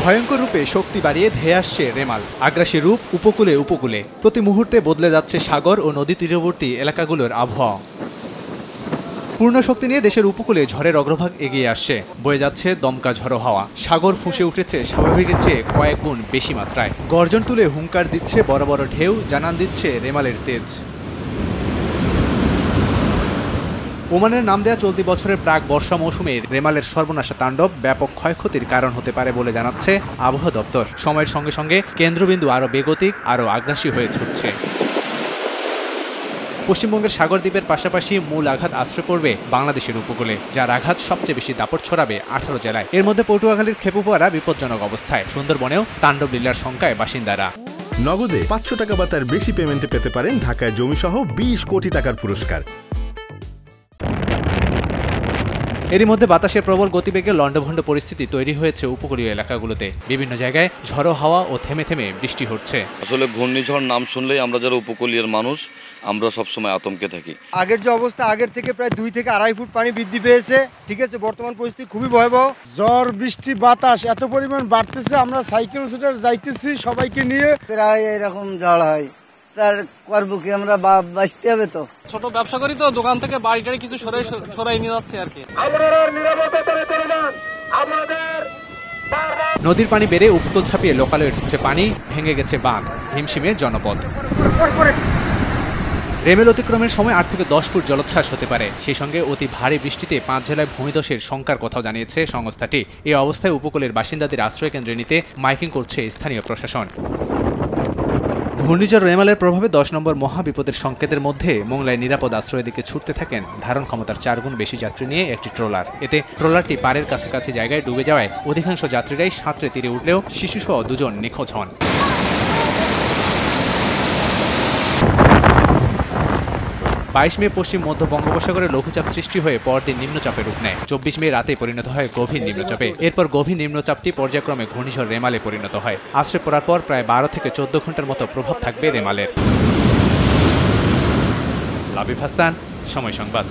ভয়ঙ্কর রূপে শক্তি বাড়িয়ে ধেয়ে আসছে রেমাল। আগ্রাসী রূপ উপকূলে উপকূলে। প্রতি মুহূর্তে বদলে যাচ্ছে সাগর ও নদী তীরবর্তী এলাকাগুলোর আবহাওয়া। পূর্ণ শক্তি নিয়ে দেশের উপকূলে ঝড়ের অগ্রভাগ এগিয়ে আসছে। বয়ে যাচ্ছে দমকা ঝড়ো হাওয়া। সাগর ফুঁসে উঠেছে স্বাভাবিকের চেয়ে কয়েক গুণ বেশি মাত্রায়। গর্জন তুলে হুঙ্কার দিচ্ছে বড় বড় ঢেউ, জানান দিচ্ছে রেমালের তেজ। ওমানের নাম দেয়া চলতি বছরের প্রাক বর্ষা মৌসুমে রেমালের সর্বনাশা তাণ্ডব ব্যাপক ক্ষয়ক্ষতির কারণ হতে পারে বলে জানাচ্ছে আবহাওয়া দপ্তর। সময়ের সঙ্গে সঙ্গে কেন্দ্রবিন্দু আরও বেগতিক, আরও আগ্রাসী হয়ে ছুটছে। পশ্চিমবঙ্গের সাগর দ্বীপের পাশাপাশি মূল আঘাত আশ্রয় পড়বে বাংলাদেশের উপকূলে, যার আঘাত সবচেয়ে বেশি দাপট ছড়াবে 18 জেলায়। এর মধ্যে পটুয়াখালীর খেপুপাড়া বিপজ্জনক অবস্থায়, সুন্দরবনেও তাণ্ডব লীলার শঙ্কায় বাসিন্দারা। নগদে 500 টাকা বা তার বেশি পেমেন্টে পেতে পারেন ঢাকায় জমিসহ 20 কোটি টাকার পুরস্কার। এরই মধ্যে বাতাসের প্রবল গতিবেগে লন্ডভন্ড পরিস্থিতি তৈরি হয়েছে উপকূলীয় এলাকাগুলোতে। বিভিন্ন জায়গায় ঝড়ো হাওয়া ও থেমে থেমে বৃষ্টি হচ্ছে। আসলে ঘূর্ণিঝড় নাম শুনলেই আমরা যারা উপকূলীয় মানুষ আমরা সবসময় আতঙ্কে থাকি। আগের যে অবস্থা, আগের থেকে প্রায় 2 থেকে 2.5 ফুট পানি বৃদ্ধি পেয়েছে। ঠিক আছে, বর্তমান পরিস্থিতি খুবই ভয়াবহ। ঝড় বৃষ্টি বাতাস এত পরিমাণ বাড়তেছে, আমরা সাইকেল সেটার যাইতেছি সবাইকে নিয়ে। প্রায় এরকম ঝড় হয়, তার করবো কি, আমরা বাঁচতে হবে তো। ছোট ব্যবসা করি তো, দোকান থেকে বাড়িটারে কিছু সরাই নিয়ে যাচ্ছে আর কি। নদীর পানি বেড়ে উপকূল ছাপিয়ে লোকালয়ে ঢুকছে পানি, ভেঙে গেছে বাঁধ, হিমশিমে জনপদ। রেমেল অতিক্রমের সময় 8 থেকে 10 ফুট জলোচ্ছ্বাস হতে পারে। সেই সঙ্গে অতি ভারী বৃষ্টিতে 5 জেলায় ভূমিধসের শঙ্কার কথাও জানিয়েছে সংস্থাটি। এই অবস্থায় উপকূলের বাসিন্দাদের আশ্রয় কেন্দ্রে নিতে মাইকিং করছে স্থানীয় প্রশাসন। ঘূর্ণিঝড় রেমালের প্রভাবে 10 নম্বর মহাবিপদের সংকেতের মধ্যে মোংলায় নিরাপদ আশ্রয়ের দিকে ছুটতে থাকেন ধারণ ক্ষমতার 4 গুণ বেশি যাত্রী নিয়ে একটি ট্রলার। এতে ট্রলারটি পাড়ের কাছাকাছি জায়গায় ডুবে যাওয়ায় অধিকাংশ যাত্রীরাই সাঁতরে তীরে উঠলেও শিশুসহ 2 জন নিখোঁজ হন। 22 মে পশ্চিম মধ্য বঙ্গোপসাগরে লঘুচাপ সৃষ্টি হয়ে পরদিন নিম্নচাপে রূপ নেয়। 24 মে রাতে পরিণত হয় গভীর নিম্নচাপে। এরপর গভীর নিম্নচাপটি পর্যায়ক্রমে ঘূর্ণিঝড় রেমালে পরিণত হয়। আশ্রয় পড়ার পর প্রায় 12 থেকে 14 ঘন্টার মতো প্রভাব থাকবে রেমালের। লাবিব হাসান, সময় সংবাদ।